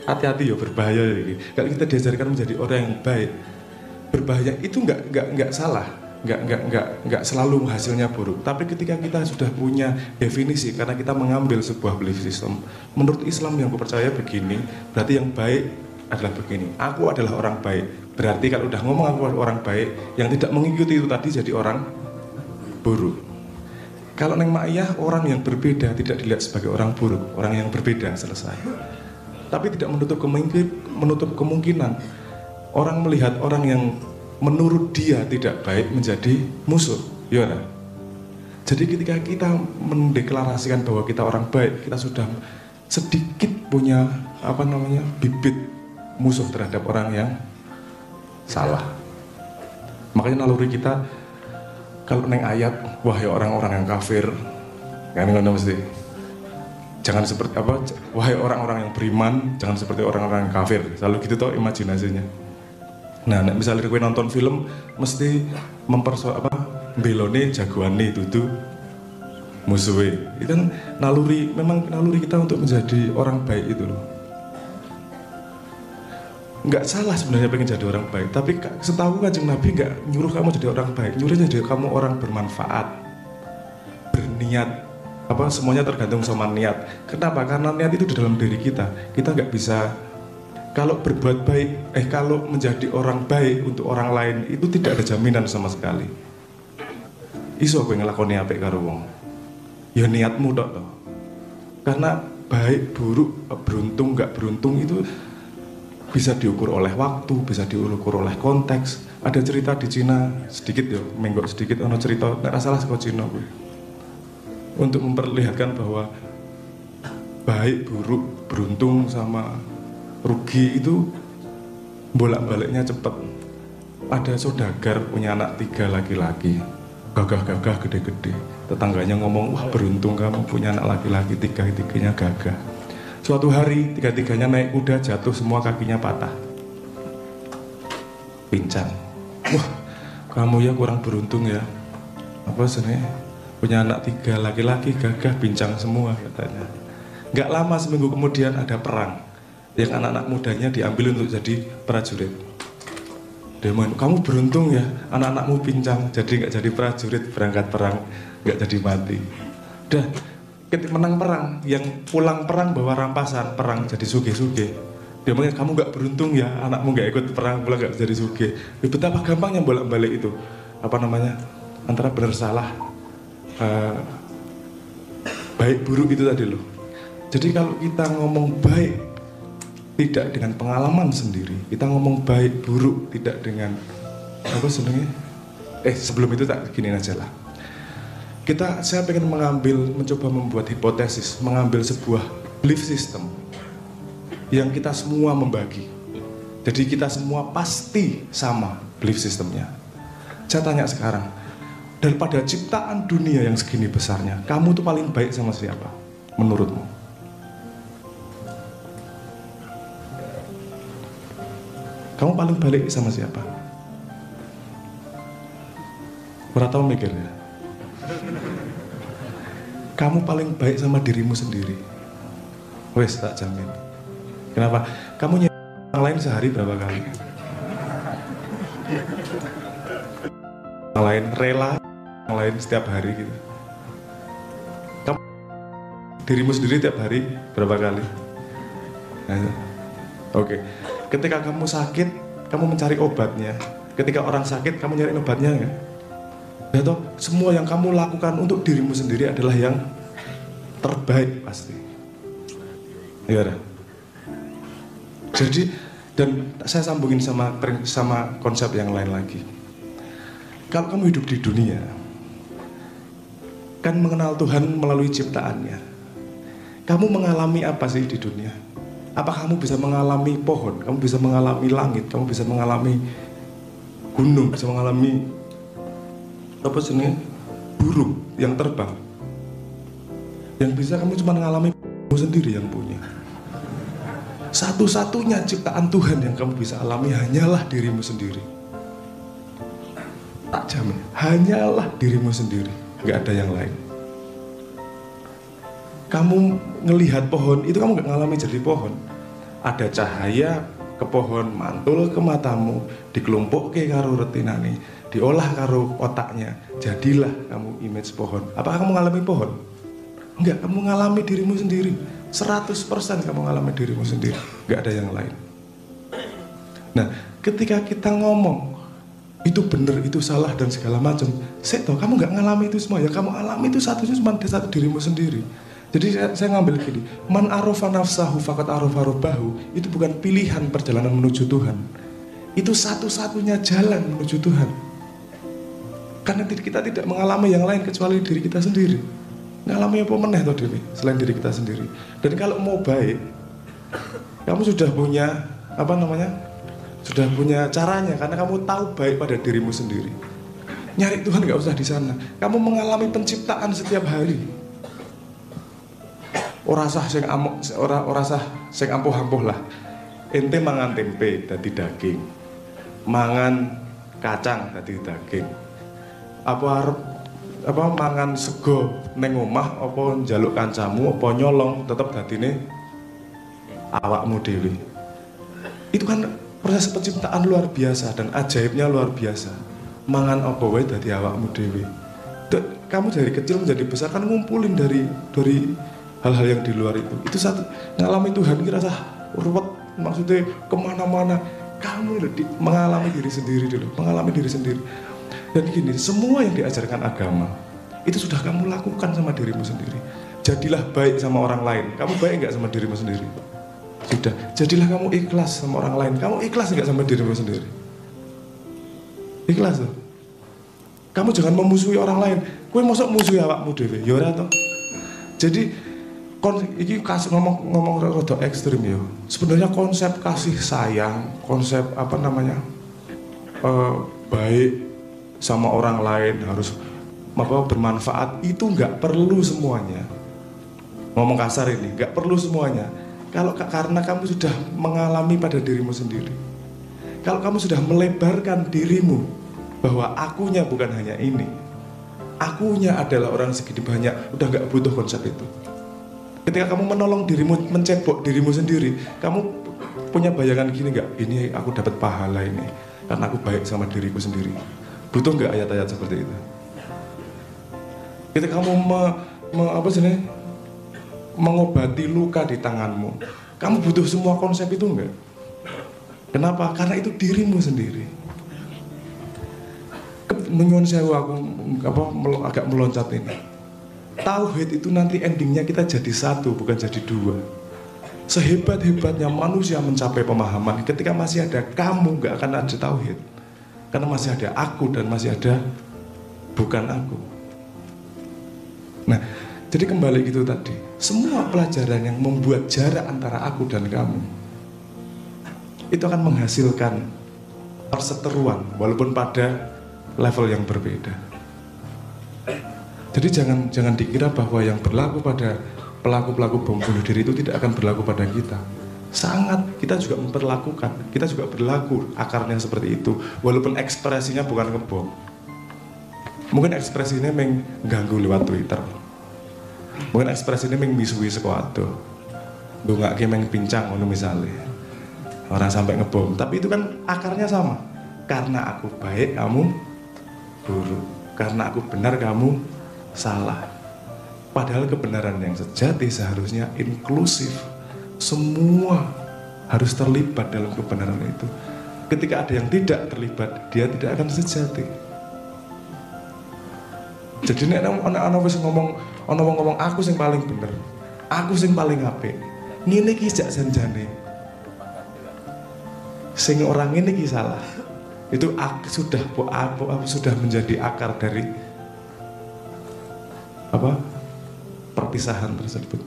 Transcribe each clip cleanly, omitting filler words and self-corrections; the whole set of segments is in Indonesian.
hati-hati ya, berbahaya ya. Kalau kita diajarkan menjadi orang yang baik, berbahaya itu nggak salah, nggak selalu hasilnya buruk. Tapi ketika kita sudah punya definisi, karena kita mengambil sebuah belief system, menurut Islam yang aku percaya begini, berarti yang baik adalah begini. Aku adalah orang baik. Berarti kalau udah ngomong aku adalah orang baik, yang tidak mengikuti itu tadi jadi orang buruk. Kalau neng Ma'iyah, orang yang berbeda tidak dilihat sebagai orang buruk, orang yang berbeda, selesai. Tapi tidak menutup kemungkinan orang melihat orang yang menurut dia tidak baik menjadi musuh, ya kan? Jadi ketika kita mendeklarasikan bahwa kita orang baik, kita sudah sedikit punya bibit musuh terhadap orang yang salah. Makanya naluri kita kalau neng ayat, wahai orang-orang yang kafir, kan ngono mesti. Jangan seperti wahai orang-orang yang beriman, jangan seperti orang-orang yang kafir. Selalu gitu toh imajinasinya. Nah, misalnya kowe nonton film mesti belone jagoane dudu musuhe. Itu kan memang naluri kita untuk menjadi orang baik itu loh. Nggak salah sebenarnya pengen jadi orang baik, tapi setahu Kanjeng Nabi nggak nyuruh kamu jadi orang baik, nyuruh jadi kamu orang bermanfaat, berniat. Semuanya tergantung sama niat. Kenapa? Karena niat itu di dalam diri kita. Kita nggak bisa, kalau berbuat baik, kalau menjadi orang baik untuk orang lain itu tidak ada jaminan sama sekali. Iso kowe ngelakoni apik karo wong, ya niatmu tok toh. Karena baik, buruk, beruntung, nggak beruntung itu bisa diukur oleh waktu, bisa diukur oleh konteks. Ada cerita di Cina sedikit ya, menggok sedikit, ada cerita, nggak salah saka Cina gue. Untuk memperlihatkan bahwa baik, buruk, beruntung sama rugi itu bolak-baliknya cepat. Ada saudagar punya anak 3 laki-laki, gagah-gagah gede-gede. Tetangganya ngomong, wah beruntung kamu punya anak laki-laki, 3-tiganya gagah. Suatu hari 3-tiganya naik kuda, jatuh semua kakinya patah, pincang. Wah, kamu ya kurang beruntung ya. Punya anak 3 laki-laki, gagah, pincang semua katanya. Gak lama seminggu kemudian ada perang, yang anak-anak mudanya diambil untuk jadi prajurit. Dia bilang, kamu beruntung ya, anak-anakmu pincang, jadi gak jadi prajurit, berangkat perang, gak jadi mati. Udah, menang perang, yang pulang perang bawa rampasan perang jadi sugih-sugih. Dia bilang, kamu gak beruntung ya, anakmu gak ikut perang pulang gak jadi sugih. Betapa gampangnya bolak-balik itu, antara benar salah, baik buruk itu tadi loh. Jadi kalau kita ngomong baik tidak dengan pengalaman sendiri, kita ngomong baik buruk tidak dengan sebelum itu tak gini aja lah. Saya pengen mencoba membuat hipotesis, mengambil sebuah belief system yang kita semua membagi. Jadi kita semua pasti sama belief systemnya. Saya tanya sekarang, daripada ciptaan dunia yang segini besarnya, kamu tuh paling baik sama siapa menurutmu? Kamu paling baik sama siapa? Ora tau mikir ya? Kamu paling baik sama dirimu sendiri. Wes tak jamin. Kenapa? Kamu orang lain sehari berapa kali? Orang lain rela, orang lain setiap hari gitu. Kamu dirimu sendiri tiap hari berapa kali? Oke. Ketika kamu sakit, kamu mencari obatnya. Ketika orang sakit, kamu nyari obatnya enggak? Atau semua yang kamu lakukan untuk dirimu sendiri adalah yang terbaik pasti. Ya. Jadi, dan saya sambungin sama konsep yang lain lagi. Kalau kamu hidup di dunia, kan mengenal Tuhan melalui ciptaannya. Kamu mengalami apa sih di dunia? Apa kamu bisa mengalami pohon, kamu bisa mengalami langit, kamu bisa mengalami gunung, bisa mengalami burung yang terbang? Yang bisa kamu cuma mengalami kamu sendiri yang punya. Satu-satunya ciptaan Tuhan yang kamu bisa alami hanyalah dirimu sendiri. Tak jamin, hanyalah dirimu sendiri, nggak ada yang lain. Kamu ngelihat pohon, itu kamu nggak ngalami jadi pohon. ada cahaya ke pohon mantul ke matamu, dikelumpukke karo retinane, diolah karo otaknya, jadilah kamu image pohon. Apakah kamu mengalami pohon? Enggak, kamu mengalami dirimu sendiri. 100% kamu mengalami dirimu sendiri, enggak ada yang lain. Nah, ketika kita ngomong itu benar, itu salah dan segala macam, toh kamu nggak ngalami itu semua. Ya kamu alami itu satunya cuma di satu dirimu sendiri. Jadi saya ngambil gini, man arofa nafsahu fakat arofa robbahu, itu bukan pilihan perjalanan menuju Tuhan. Itu satu-satunya jalan menuju Tuhan. Karena kita tidak mengalami yang lain kecuali diri kita sendiri. Ngalami apa meneh toh diri selain diri kita sendiri. Dan kalau mau baik, kamu sudah punya sudah punya caranya, karena kamu tahu baik pada dirimu sendiri. Nyari Tuhan nggak usah di sana. Kamu mengalami penciptaan setiap hari. Ora sah sing ampuh-ampuh lah. Ente mangan tempe dadi daging, mangan kacang dadi daging. Apa mangan sego neng omah, apa njaluk kancamu, apa nyolong, tetep dadine awakmu dhewe. Itu kan proses penciptaan luar biasa dan ajaibnya luar biasa. Mangan apa wae dadi awakmu dhewe. Kamu dari kecil menjadi besar kan ngumpulin dari hal-hal yang di luar itu. Itu satu ngalami Tuhan kira sah ruwet, maksudnya kemana-mana. Kamu mengalami diri sendiri dulu, mengalami diri sendiri. Dan gini, semua yang diajarkan agama itu sudah kamu lakukan sama dirimu sendiri. Jadilah baik sama orang lain. Kamu baik nggak sama dirimu sendiri? Sudah. Jadilah kamu ikhlas sama orang lain. Kamu ikhlas nggak sama dirimu sendiri? Ikhlas tuh. Kamu jangan memusuhi orang lain. Kowe mosok musuhi awakmu dhewe, ya ora toh? Jadi iki ngomong rada ekstrim ya. Sebenarnya konsep kasih sayang, konsep baik sama orang lain, harus bermanfaat, itu nggak perlu semuanya. Ngomong kasar ini, nggak perlu semuanya. Karena kamu sudah mengalami pada dirimu sendiri. Kalau kamu sudah melebarkan dirimu bahwa akunya bukan hanya ini, akunya adalah orang segini banyak, udah nggak butuh konsep itu. Ketika kamu menolong dirimu, mencebok dirimu sendiri, kamu punya bayangan gini nggak? Ini aku dapat pahala ini karena aku baik sama diriku sendiri. Butuh nggak ayat-ayat seperti itu? Ketika kamu mengobati luka di tanganmu, kamu butuh semua konsep itu enggak? Kenapa? Karena itu dirimu sendiri. Menyuwun sewu aku agak meloncat ini. Tauhid itu nanti endingnya kita jadi satu, bukan jadi dua. Sehebat-hebatnya manusia mencapai pemahaman, ketika masih ada kamu nggak akan ada tauhid. Karena masih ada aku dan masih ada bukan aku. Nah, jadi kembali gitu tadi, semua pelajaran yang membuat jarak antara aku dan kamu itu akan menghasilkan perseteruan walaupun pada level yang berbeda. Jadi jangan dikira bahwa yang berlaku pada pelaku-pelaku bom bunuh diri itu tidak akan berlaku pada kita. Sangat, kita juga memperlakukan, kita juga berlaku akarnya seperti itu, walaupun ekspresinya bukan ngebom. Mungkin ekspresinya mengganggu lewat Twitter. Mungkin ekspresinya misui sesuatu. Dongake pincang ngono misalnya. Orang sampai ngebom, tapi itu kan akarnya sama. Karena aku baik, kamu buruk. Karena aku benar, kamu salah. Padahal kebenaran yang sejati seharusnya inklusif. Semua harus terlibat dalam kebenaran itu. Ketika ada yang tidak terlibat, dia tidak akan sejati. Jadi nek ana wis ngomong aku sing paling bener, aku sing paling apik. Ngene iki jak janjane. Sing orang ini ki salah. Itu sudah menjadi akar dari perpisahan tersebut.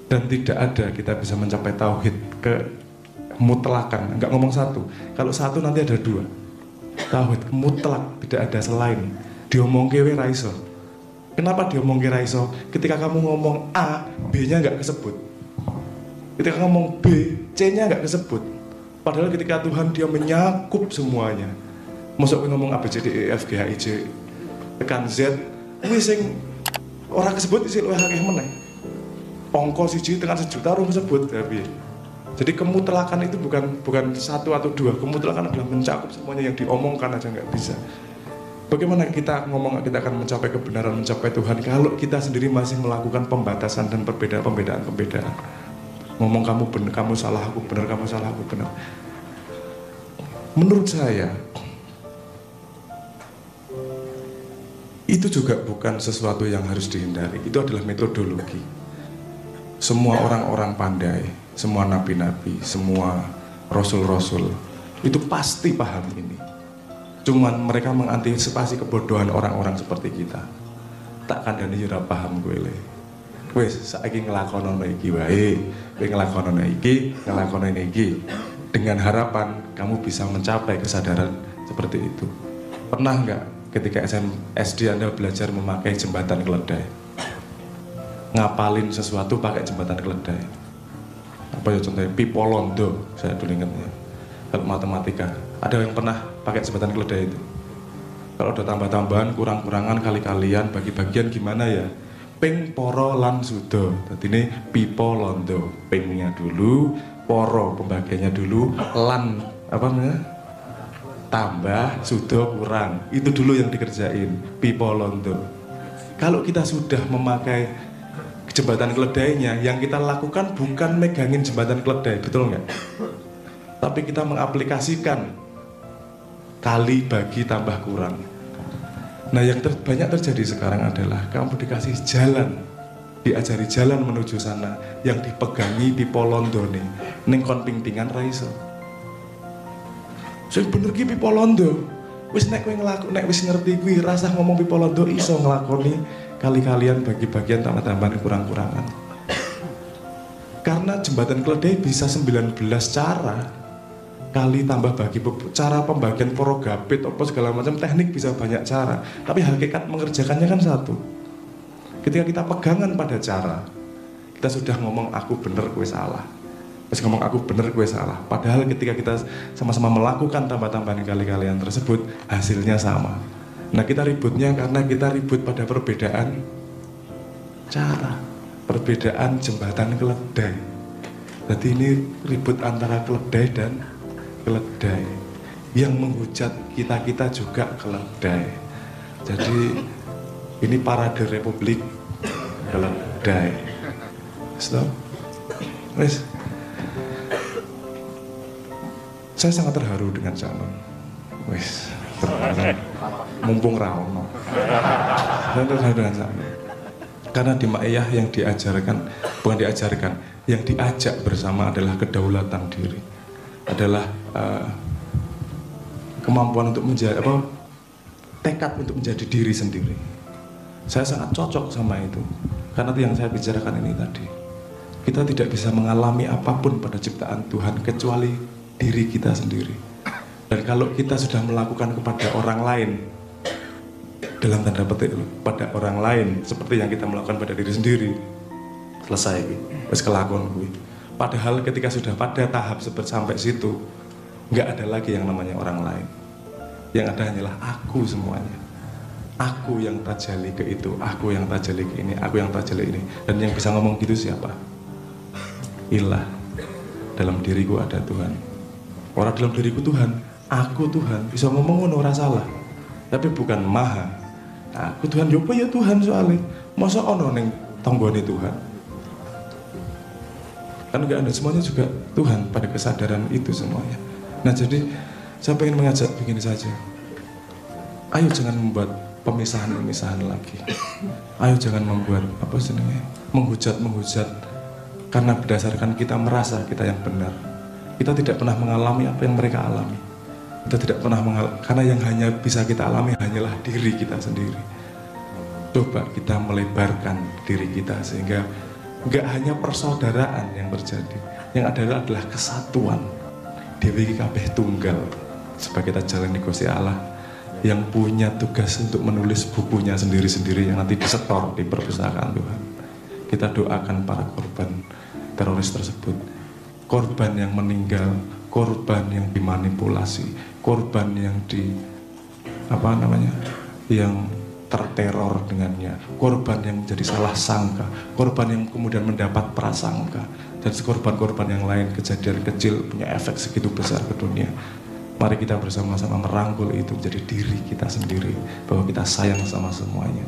Dan tidak ada kita bisa mencapai tauhid kemutlakan. Enggak ngomong satu. Kalau satu nanti ada dua. Tauhid mutlak, tidak ada selain. Diomongke we ra iso. Kenapa diomongke ra iso? Ketika kamu ngomong A, B-nya enggak kesebut. Ketika ngomong B, C-nya enggak kesebut. Padahal ketika Tuhan dia menyakup semuanya. Mosok ngomong A B C D E F G H I J tekan Z, kuwi sing ora kesebut isi luwih akeh meneh. Angka siji tekan 1 juta ora kesebut tapi. Jadi kemutlakan itu bukan satu atau dua. Kemutlakan adalah mencakup semuanya, yang diomongkan aja nggak bisa. Bagaimana kita ngomong kita akan mencapai kebenaran, mencapai Tuhan kalau kita sendiri masih melakukan pembatasan dan pembedaan. Ngomong kamu benar, kamu salah, aku benar, kamu salah, aku benar. Menurut saya itu juga bukan sesuatu yang harus dihindari. Itu adalah metodologi. Semua orang-orang pandai, semua nabi-nabi, semua rasul-rasul itu pasti paham ini. Cuman mereka mengantisipasi kebodohan orang-orang seperti kita. Tak kandani ora paham gue le. Wes saiki nglakonono iki wae, kowe nglakonono iki, nglakonono iki. Dengan harapan kamu bisa mencapai kesadaran seperti itu. Pernah nggak ketika SD Anda belajar memakai jembatan keledai? Ngapalin sesuatu pakai jembatan keledai. Apa ya contohnya? Pipolondo, saya dulu ingatnya. Kalau matematika, ada yang pernah pakai jembatan keledai itu? Kalau ada tambah-tambahan, kurang-kurangan, kali-kalian, bagi-bagian gimana ya? Ping, poro, lan, sudo. Jadi ini pipolondo. Pingnya dulu, poro pembagiannya dulu, lan apa namanya? Tambah, sudo, kurang. Itu dulu yang dikerjain, pipolondo. Kalau kita sudah memakai jembatan keledainya, yang kita lakukan bukan megangin jembatan keledai, betul nggak? Tapi kita mengaplikasikan kali, bagi, tambah, kurang. Nah yang banyak terjadi sekarang adalah kamu dikasih jalan, diajari jalan menuju sana, yang dipegangi pipolondo nih, ning kon ping-pingan ra iso. Sing bener ki pipolondo. Wis nek kowe nek wis ngerti kuwi rasah ngomong pipolondo iso nglakoni kali-kalian, bagi-bagian, tambah-tambahan, kurang-kurangan. Karena jembatan keledai bisa 19 cara. Kali, tambah, bagi, cara pembagian porogapit, apa segala macam teknik bisa banyak cara. Tapi hakikat mengerjakannya kan satu. Ketika kita pegangan pada cara, kita sudah ngomong aku bener, kowe salah. Terus ngomong aku bener, kowe salah. Padahal ketika kita sama-sama melakukan tambah-tambahan kali-kalian tersebut, hasilnya sama. Nah kita ributnya karena kita ribut pada perbedaan cara, perbedaan jembatan keledai. Jadi ini ribut antara keledai dan keledai. Yang menghujat kita juga keledai. Jadi ini parade republik keledai. Stop. Wes. Saya sangat terharu dengan zaman. Wes. Mumpung raono. Saya terharu dengan zaman. Karena di Maiyah yang diajarkan, bukan diajarkan, yang diajak bersama adalah kedaulatan diri, adalah kemampuan untuk menjadi tekad untuk menjadi diri sendiri. Saya sangat cocok sama itu, karena itu yang saya bicarakan ini tadi. Kita tidak bisa mengalami apapun pada ciptaan Tuhan kecuali diri kita sendiri. Dan kalau kita sudah melakukan kepada orang lain, dalam tanda petik pada orang lain seperti yang kita melakukan pada diri sendiri, selesai, wes kelakon gue. Padahal ketika sudah pada tahap sampai situ, nggak ada lagi yang namanya orang lain. Yang ada hanyalah aku semuanya. Aku yang tajali ke itu, aku yang tajali ke ini, aku yang tajali ini. Dan yang bisa ngomong gitu siapa? Ilah. Dalam diriku ada Tuhan. Orang dalam diriku Tuhan, aku Tuhan. Bisa ngomong ngono ora salah. Tapi bukan maha. Aku Tuhan, yo ya Tuhan soalnya. Masa ono ning tanggane Tuhan? Kan enggak ada, semuanya juga Tuhan pada kesadaran itu semuanya. Nah jadi saya pengen mengajak begini saja. Ayo jangan membuat pemisahan-pemisahan lagi. Ayo jangan membuat menghujat karena berdasarkan kita merasa kita yang benar. Kita tidak pernah mengalami apa yang mereka alami. Kita tidak pernah karena yang hanya bisa kita alami hanyalah diri kita sendiri. Coba kita melebarkan diri kita sehingga enggak hanya persaudaraan yang terjadi, yang adalah kesatuan. Dewi kabeh tunggal. Supaya kita jalani Gusti Allah yang punya tugas untuk menulis bukunya sendiri-sendiri yang nanti disetor di perpustakaan Tuhan. Kita doakan para korban teroris tersebut, korban yang meninggal, korban yang dimanipulasi, korban yang yang terteror dengannya, korban yang menjadi salah sangka, korban yang kemudian mendapat prasangka. dan korban-korban yang lain, kejadian kecil punya efek segitu besar ke dunia. Mari kita bersama-sama merangkul itu menjadi diri kita sendiri, bahwa kita sayang sama semuanya.